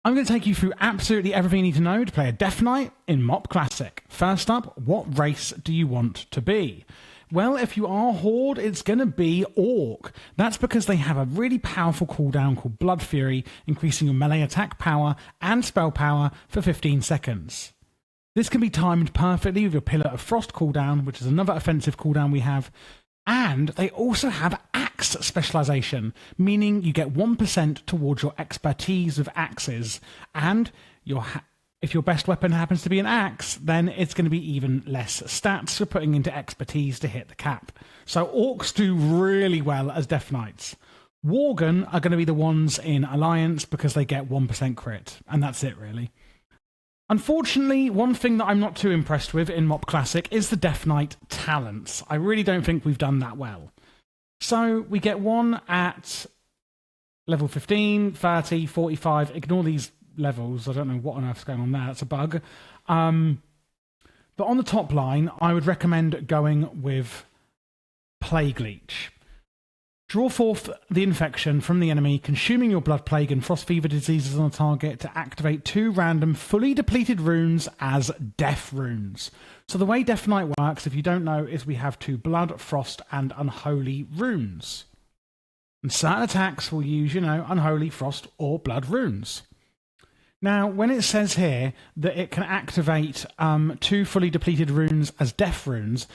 I'm going to take you through absolutely everything you need to know to play a Death Knight in MoP Classic. First up, what race do you want to be? Well, if you are Horde, it's going to be Orc. That's because they have a really powerful cooldown called Blood Fury, increasing your melee attack power and spell power for 15 seconds. This can be timed perfectly with your Pillar of Frost cooldown, which is another offensive cooldown we have. And they also have axe specialization, meaning you get 1% towards your expertise with axes. And if your best weapon happens to be an axe, then it's going to be even less stats you're putting into expertise to hit the cap. So orcs do really well as Death Knights. Worgen are going to be the ones in Alliance because they get 1% crit, and that's it really. Unfortunately, one thing that I'm not too impressed with in MoP Classic is the Death Knight talents. I really don't think we've done that well. So we get one at level 15, 30, 45. Ignore these levels. I don't know what on earth's going on there. That's a bug. But on the top line, I would recommend going with Plague Leech. Draw forth the infection from the enemy, consuming your Blood Plague and Frost Fever diseases on a target to activate 2 random fully depleted runes as Death runes. So the way Death Knight works, if you don't know, is we have 2 Blood, Frost and Unholy runes. And certain attacks will use, Unholy, Frost or Blood runes. Now, when it says here that it can activate 2 fully depleted runes as Death runes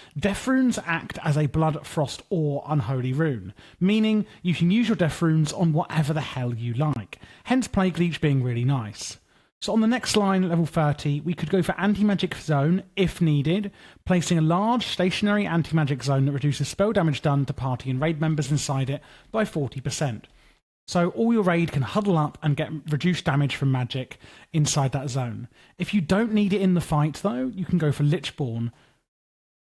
act as a Blood, Frost, or Unholy rune, meaning you can use your Death runes on whatever the hell you like, hence Plague Leech being really nice. So on the next line, level 30, we could go for Anti-Magic Zone if needed, placing a large stationary anti-magic zone that reduces spell damage done to party and raid members inside it by 40%. So all your raid can huddle up and get reduced damage from magic inside that zone. If you don't need it in the fight, though, you can go for Lichborn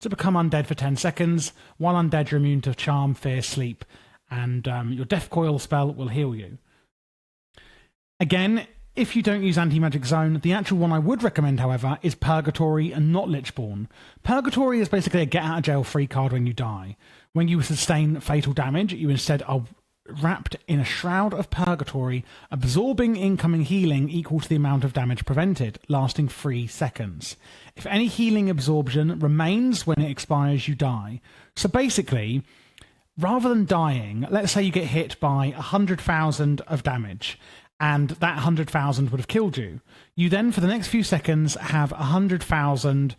to become undead for 10 seconds. While undead, you're immune to Charm, Fear, Sleep, and your Death Coil spell will heal you. Again, if you don't use Anti-Magic Zone, the actual one I would recommend, however, is Purgatory and not Lichborn. Purgatory is basically a get-out-of-jail-free card when you die. When you sustain fatal damage, you instead are wrapped in a shroud of purgatory, absorbing incoming healing equal to the amount of damage prevented, lasting 3 seconds. If any healing absorption remains when it expires, you die. So basically, rather than dying, let's say you get hit by 100,000 of damage, and that 100,000 would have killed you. You then, for the next few seconds, have 100,000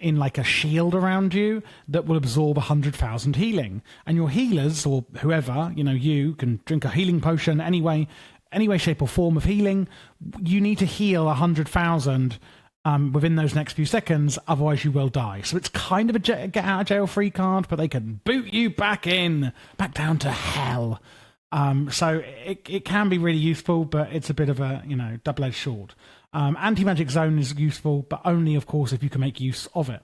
in like a shield around you that will absorb 100,000 healing. And your healers, or whoever, you can drink a healing potion anyway, shape or form of healing. You need to heal 100,000 within those next few seconds, otherwise you will die. So it's kind of a get out of jail free card, but they can boot you back down to hell. So it can be really useful, but it's a bit of a, double-edged sword. Anti-Magic Zone is useful, but only, of course, if you can make use of it.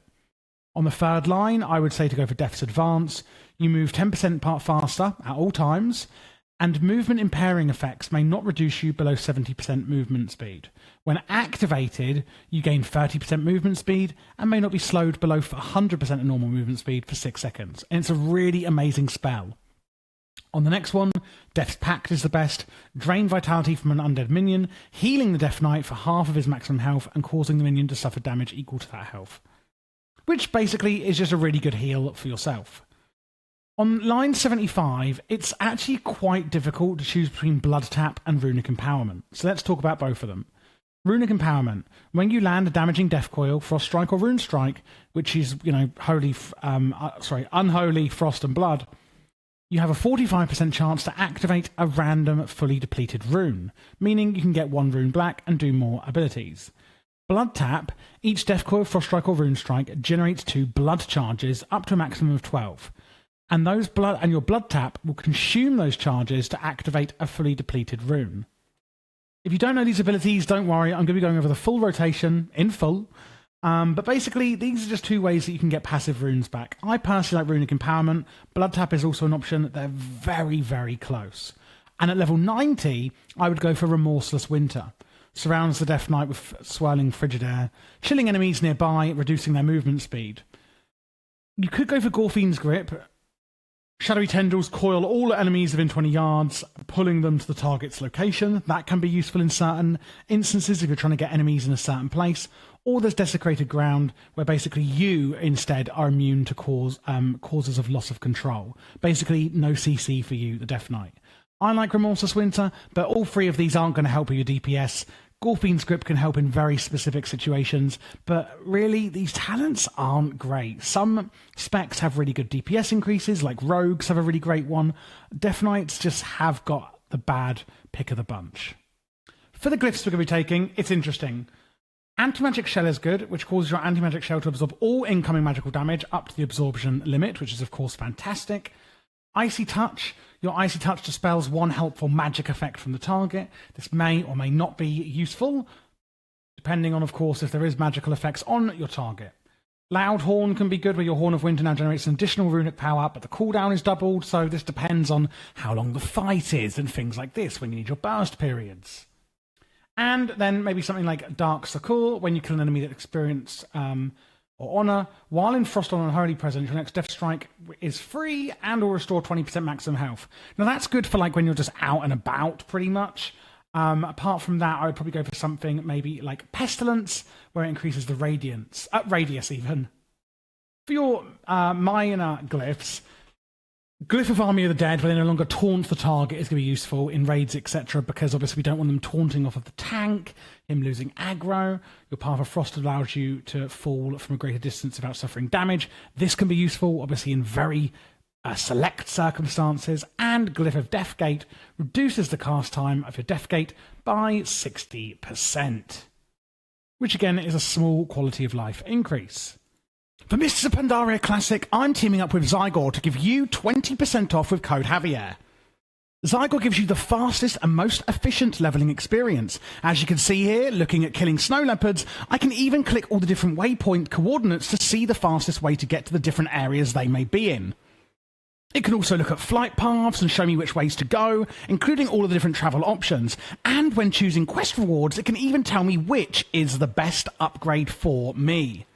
On the third line, I would say to go for Death's Advance. You move 10% part faster at all times, and movement impairing effects may not reduce you below 70% movement speed. When activated, you gain 30% movement speed and may not be slowed below 100% of normal movement speed for 6 seconds. And it's a really amazing spell. On the next one, Death's Pact is the best. Drain vitality from an undead minion, healing the Death Knight for half of his maximum health and causing the minion to suffer damage equal to that health. Which basically is just a really good heal for yourself. On line 75, it's actually quite difficult to choose between Blood Tap and Runic Empowerment. So let's talk about both of them. Runic Empowerment. When you land a damaging Death Coil, Frost Strike or Rune Strike, which is, Unholy, Frost and Blood, you have a 45% chance to activate a random fully depleted rune, meaning you can get 1 rune black and do more abilities. Blood Tap, each Death Coil, Frost Strike or Rune Strike generates 2 blood charges up to a maximum of 12. And your Blood Tap will consume those charges to activate a fully depleted rune. If you don't know these abilities, don't worry, I'm going to be going over the full rotation in full. But basically, these are just 2 ways that you can get passive runes back. I personally like Runic Empowerment. Blood Tap is also an option. They're very, very close. And at level 90, I would go for Remorseless Winter. Surrounds the Death Knight with swirling frigid air, chilling enemies nearby, reducing their movement speed. You could go for Gorfine's Grip, Shadowy tendrils coil all enemies within 20 yards, pulling them to the target's location. That can be useful in certain instances if you're trying to get enemies in a certain place. Or there's desecrated ground, where basically you instead are immune to causes of loss of control. Basically, no CC for you, the Death Knight. I like Remorseless Winter, but all three of these aren't going to help with your DPS. Gorfine's Grip can help in very specific situations, but really, these talents aren't great. Some specs have really good DPS increases, like Rogues have a really great one. Death Knights just have got the bad pick of the bunch. For the Glyphs we're going to be taking, it's interesting. Anti-Magic Shell is good, which causes your Anti-Magic Shell to absorb all incoming magical damage up to the absorption limit, which is of course fantastic. Icy Touch. Your Icy Touch dispels one helpful magic effect from the target. This may or may not be useful, depending on, of course, if there is magical effects on your target. Loud Horn can be good, where your Horn of Winter now generates an additional runic power, but the cooldown is doubled, so this depends on how long the fight is and things like this when you need your burst periods. And then maybe something like Dark Succor, when you kill an enemy that experience or Honor. While in Frost on Unholy Presence, your next Death Strike is free and will restore 20% maximum health. Now that's good for like when you're just out and about, pretty much. Apart from that, I would probably go for something maybe like Pestilence, where it increases the radius even. For your minor glyphs, Glyph of Army of the Dead, where they no longer taunt the target, is going to be useful in raids, etc., because obviously we don't want them taunting off of the tank, him losing aggro. Your Path of Frost allows you to fall from a greater distance without suffering damage. This can be useful, obviously, in very select circumstances. And Glyph of Deathgate reduces the cast time of your Deathgate by 60%, which again is a small quality of life increase. For Mr. Pandaria Classic, I'm teaming up with Zygor to give you 20% off with code Javier. Zygor gives you the fastest and most efficient leveling experience. As you can see here, looking at killing snow leopards, I can even click all the different waypoint coordinates to see the fastest way to get to the different areas they may be in. It can also look at flight paths and show me which ways to go, including all of the different travel options. And when choosing quest rewards, it can even tell me which is the best upgrade for me.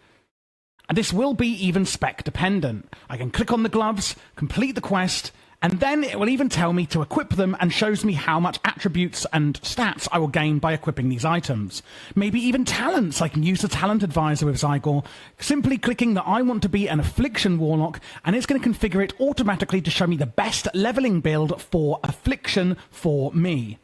And this will be even spec dependent. I can click on the gloves, complete the quest, and then it will even tell me to equip them and shows me how much attributes and stats I will gain by equipping these items. Maybe even talents. I can use the talent advisor with Zygor, simply clicking that I want to be an Affliction Warlock, and it's going to configure it automatically to show me the best leveling build for Affliction for me.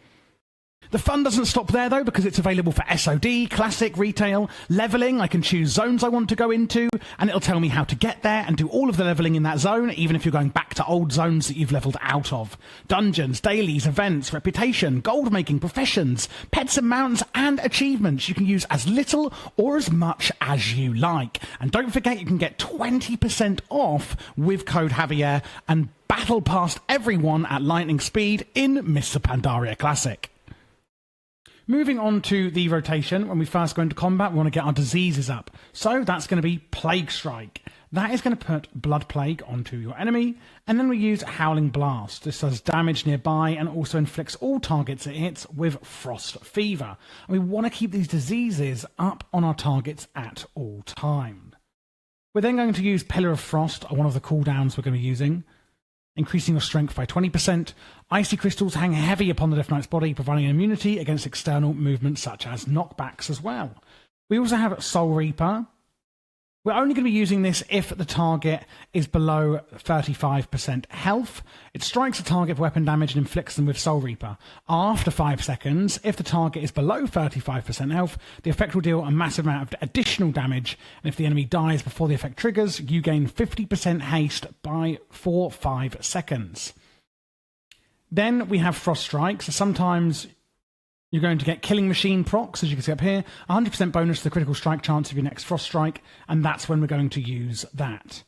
The fun doesn't stop there, though, because it's available for SOD, Classic, Retail, Leveling. I can choose zones I want to go into, and it'll tell me how to get there and do all of the leveling in that zone, even if you're going back to old zones that you've leveled out of. Dungeons, dailies, events, reputation, gold-making, professions, pets and mounts, and achievements. You can use as little or as much as you like. And don't forget, you can get 20% off with code Javier and battle past everyone at lightning speed in Mr. Pandaria Classic. Moving on to the rotation, when we first go into combat, we want to get our diseases up. So that's going to be Plague Strike. That is going to put Blood Plague onto your enemy, and then we use Howling Blast. This does damage nearby and also inflicts all targets it hits with Frost Fever. And we want to keep these diseases up on our targets at all times. We're then going to use Pillar of Frost, one of the cooldowns we're going to be using, increasing your strength by 20%. Icy crystals hang heavy upon the Death Knight's body, providing an immunity against external movements such as knockbacks as well. We also have Soul Reaper. We're only going to be using this if the target is below 35% health. It strikes a target for weapon damage and inflicts them with Soul Reaper. After 5 seconds, if the target is below 35% health, the effect will deal a massive amount of additional damage, and if the enemy dies before the effect triggers, you gain 50% haste for 5 seconds. Then we have Frost Strike, so sometimes you're going to get Killing Machine procs, as you can see up here, 100% bonus to the critical strike chance of your next Frost Strike, and that's when we're going to use that.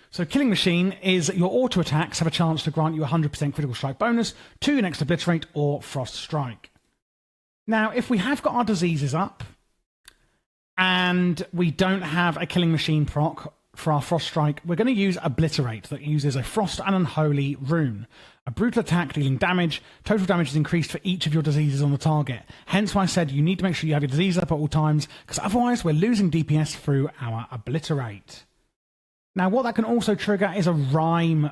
So Killing Machine is your auto attacks have a chance to grant you 100% critical strike bonus to your next Obliterate or Frost Strike. Now, if we have got our diseases up, and we don't have a Killing Machine proc for our Frost Strike, we're going to use Obliterate, that uses a Frost and Unholy rune. A brutal attack dealing damage. Total damage is increased for each of your diseases on the target. Hence why I said you need to make sure you have your disease up at all times, because otherwise we're losing DPS through our Obliterate. Now what that can also trigger is a Rime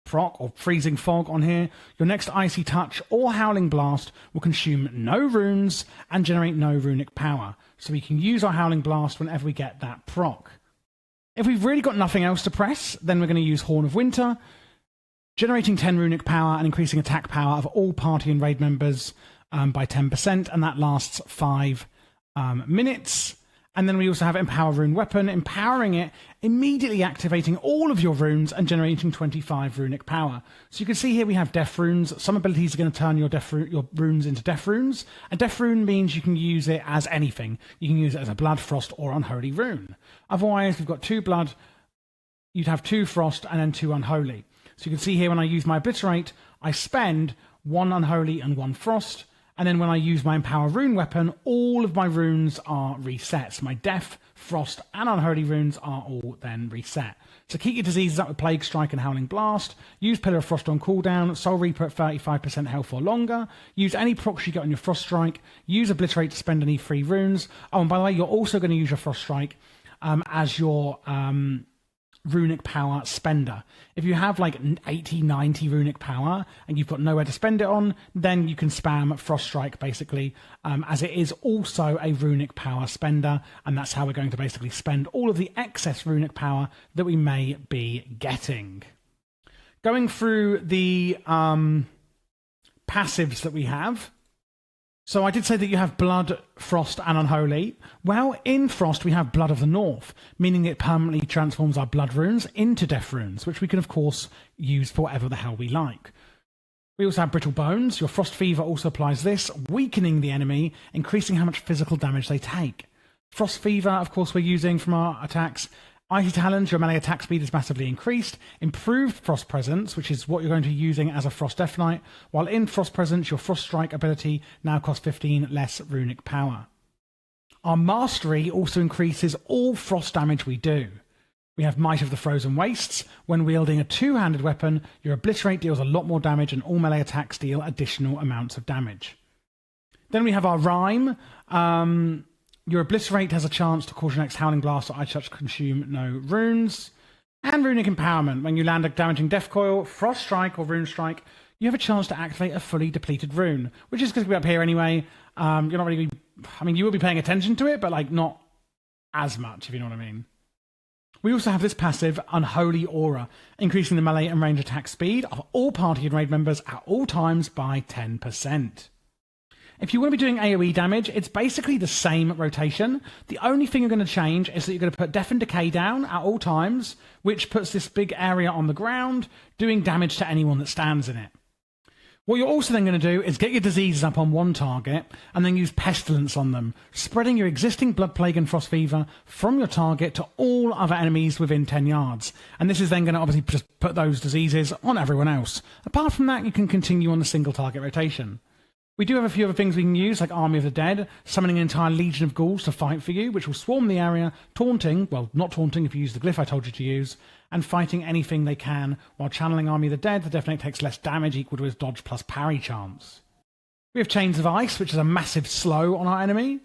proc or freezing fog on here, your next icy touch or howling blast will consume no runes and generate no runic power. So we can use our howling blast whenever we get that proc. If we've really got nothing else to press, then we're going to use Horn of Winter, generating 10 runic power and increasing attack power of all party and raid members by 10%, and that lasts 5 minutes. And then we also have Empower Rune Weapon, empowering it, immediately activating all of your runes and generating 25 runic power. So you can see here we have Death Runes. Some abilities are going to turn your runes into Death Runes. A Death Rune means you can use it as anything. You can use it as a Blood, Frost, or Unholy rune. Otherwise, we've got 2 Blood, you'd have 2 Frost, and then 2 Unholy. So you can see here when I use my Obliterate, I spend 1 Unholy and 1 Frost. And then when I use my Empower Rune Weapon, all of my runes are reset. So my Death, Frost, and Unholy runes are all then reset. So keep your diseases up with Plague Strike and Howling Blast. Use Pillar of Frost on cooldown. Soul Reaper at 35% health or longer. Use any procs you get on your Frost Strike. Use Obliterate to spend any free runes. Oh, and by the way, you're also going to use your Frost Strike as your runic power spender. If you have like 80, 90 runic power and you've got nowhere to spend it on, then you can spam Frost Strike basically, as it is also a runic power spender, and that's how we're going to basically spend all of the excess runic power that we may be getting. Going through the passives that we have. So I did say that you have Blood, Frost, and Unholy. Well, in Frost, we have Blood of the North, meaning it permanently transforms our Blood runes into Death runes, which we can, of course, use for whatever the hell we like. We also have Brittle Bones. Your Frost Fever also applies this, weakening the enemy, increasing how much physical damage they take. Frost Fever, of course, we're using from our attacks. Icy Talons, your melee attack speed is massively increased. Improved Frost Presence, which is what you're going to be using as a Frost Death Knight. While in Frost Presence, your Frost Strike ability now costs 15 less runic power. Our Mastery also increases all frost damage we do. We have Might of the Frozen Wastes. When wielding a two-handed weapon, your Obliterate deals a lot more damage and all melee attacks deal additional amounts of damage. Then we have our Rhyme. Your Obliterate has a chance to cause your next Howling Blast or Ice Touch consume no runes. And Runic Empowerment. When you land a damaging Death Coil, Frost Strike, or Rune Strike, you have a chance to activate a fully depleted rune, which is going to be up here anyway. You're not really... I mean, you will be paying attention to it, but like not as much, if you know what I mean. We also have this passive, Unholy Aura, increasing the melee and range attack speed of all party and raid members at all times by 10%. If you want to be doing AoE damage, it's basically the same rotation. The only thing you're going to change is that you're going to put Death and Decay down at all times, which puts this big area on the ground, doing damage to anyone that stands in it. What you're also then going to do is get your diseases up on one target and then use Pestilence on them, spreading your existing Blood Plague and Frost Fever from your target to all other enemies within 10 yards. And this is then going to obviously just put those diseases on everyone else. Apart from that, you can continue on the single target rotation. We do have a few other things we can use, like Army of the Dead, summoning an entire legion of ghouls to fight for you, which will swarm the area, taunting, well, not taunting if you use the glyph I told you to use, and fighting anything they can. While channeling Army of the Dead, the Death Knight takes less damage, equal to his dodge plus parry chance. We have Chains of Ice, which is a massive slow on our enemy.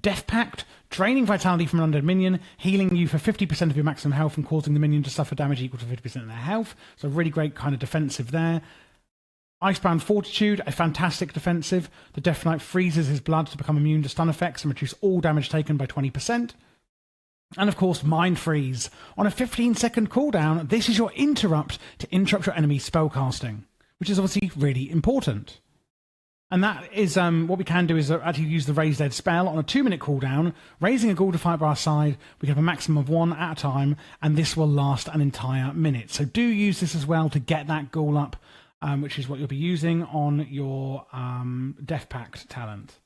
Death Pact, draining vitality from an undead minion, healing you for 50% of your maximum health and causing the minion to suffer damage equal to 50% of their health. So really great kind of defensive there. Icebound Fortitude, a fantastic defensive. The Death Knight freezes his blood to become immune to stun effects and reduce all damage taken by 20%. And of course, Mind Freeze. On a 15-second cooldown, this is your interrupt to interrupt your enemy's spellcasting, which is obviously really important. And that is what we can do is actually use the Raise Dead spell on a 2-minute cooldown, raising a ghoul to fight by our side. We can have a maximum of 1 at a time, and this will last an entire minute. So do use this as well to get that ghoul up, which is what you'll be using on your Death Pact talent.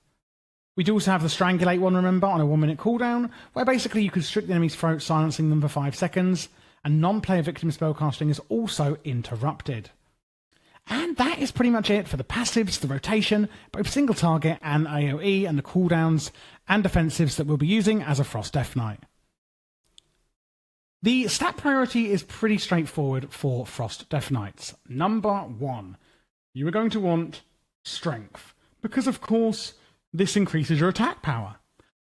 We do also have the Strangulate one, remember, on a 1-minute cooldown, where basically you constrict the enemy's throat, silencing them for 5 seconds, and non-player victim spellcasting is also interrupted. And that is pretty much it for the passives, the rotation, both single target and AoE, and the cooldowns and defensives that we'll be using as a Frost Death Knight. The stat priority is pretty straightforward for Frost Death Knights. Number 1, you are going to want Strength, because of course this increases your attack power.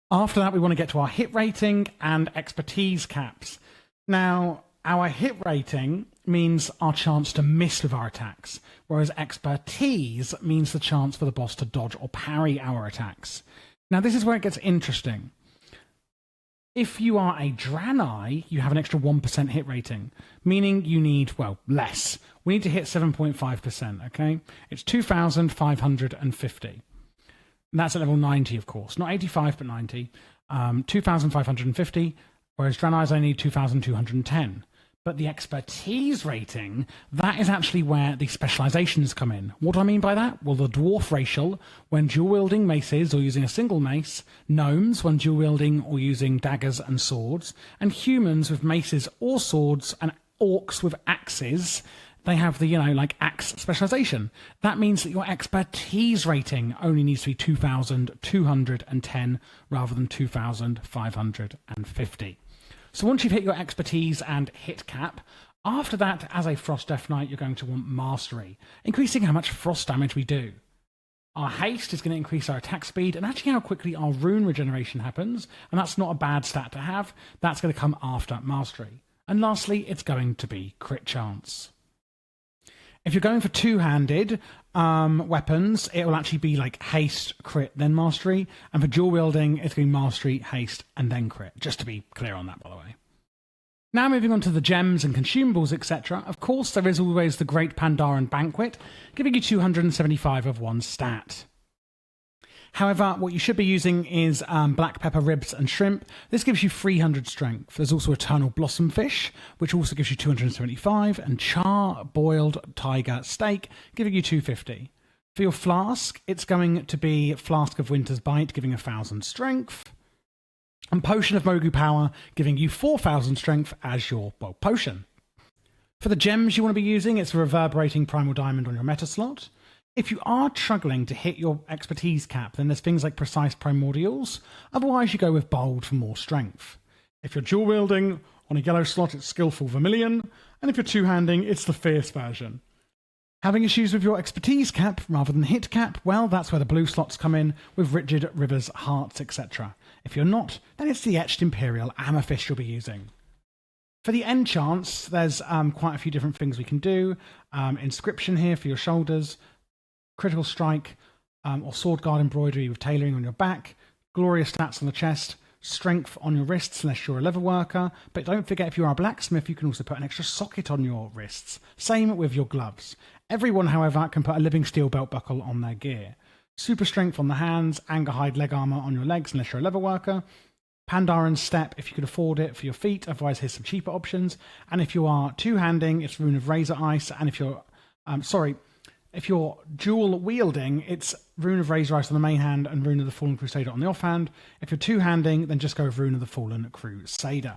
After that, we want to get to our hit rating and expertise caps. Now, our hit rating means our chance to miss with our attacks, whereas expertise means the chance for the boss to dodge or parry our attacks. Now, this is where it gets interesting. If you are a Draenei, you have an extra 1% hit rating, meaning you need, well, less. We need to hit 7.5%, okay? It's 2,550. And that's at level 90, of course. Not 85, but 90. 2,550, whereas Draenei's only need 2,210. But the expertise rating, that is actually where the specializations come in. What do I mean by that? Well, the dwarf racial, when dual-wielding maces or using a single mace, gnomes when dual-wielding or using daggers and swords, and humans with maces or swords, and orcs with axes, they have the, like axe specialization. That means that your expertise rating only needs to be 2,210 rather than 2,550. So once you've hit your expertise and hit cap, after that, as a Frost Death Knight, you're going to want Mastery, increasing how much frost damage we do. Our haste is going to increase our attack speed and actually how quickly our rune regeneration happens, and that's not a bad stat to have. That's going to come after Mastery. And lastly, it's going to be crit chance. If you're going for two-handed weapons, it will actually be like haste, crit, then mastery. And for dual wielding, it's going to be mastery, haste, and then crit. Just to be clear on that, by the way. Now moving on to the gems and consumables, etc. Of course, there is always the Great Pandaren Banquet, giving you 275 of one stat. However, what you should be using is black pepper ribs and shrimp. This gives you 300 strength. There's also eternal blossom fish, which also gives you 275, and char boiled tiger steak, giving you 250. For your flask, it's going to be Flask of Winter's Bite, giving 1,000 strength, and Potion of Mogu Power, giving you 4,000 strength as your potion. For the gems you want to be using, it's a reverberating primal diamond on your meta slot. If you are struggling to hit your expertise cap, then there's things like precise primordials. Otherwise, you go with bold for more strength. If you're dual wielding, on a yellow slot, it's skillful vermilion. And if you're two-handing, it's the fierce version. Having issues with your expertise cap rather than hit cap, well, that's where the blue slots come in with rigid rivers, hearts, etc. If you're not, then it's the etched imperial amethyst you'll be using. For the enchants, there's quite a few different things we can do. Inscription here for your shoulders. Critical strike, or sword guard embroidery with tailoring on your back, glorious stats on the chest, strength on your wrists unless you're a leather worker, but don't forget if you are a blacksmith you can also put an extra socket on your wrists. Same with your gloves. Everyone, however, can put a living steel belt buckle on their gear. Super strength on the hands, anger hide leg armor on your legs unless you're a leather worker. Pandaren step if you could afford it for your feet, otherwise here's some cheaper options. And if you are two-handing, it's Rune of Razor Ice, and if you're if you're dual wielding, it's Rune of Razor Ice on the main hand and Rune of the Fallen Crusader on the offhand. If you're two-handing, then just go with Rune of the Fallen Crusader.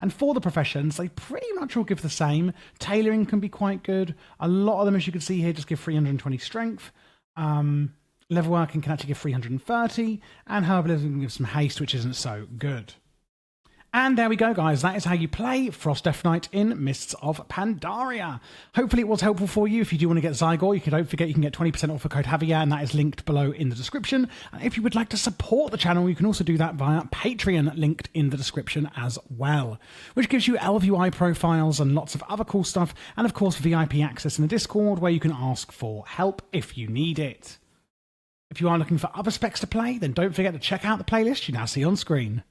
And for the professions, they pretty much all give the same. Tailoring can be quite good. A lot of them, as you can see here, just give 320 strength. Leatherworking can actually give 330. And herbalism can give some haste, which isn't so good. And there we go, guys. That is how you play Frost Death Knight in Mists of Pandaria. Hopefully it was helpful for you. If you do want to get Zygor, don't forget you can get 20% off the code Javier, and that is linked below in the description. And if you would like to support the channel, you can also do that via Patreon, linked in the description as well, which gives you LVI profiles and lots of other cool stuff. And of course, VIP access in the Discord, where you can ask for help if you need it. If you are looking for other specs to play, then don't forget to check out the playlist you now see on screen.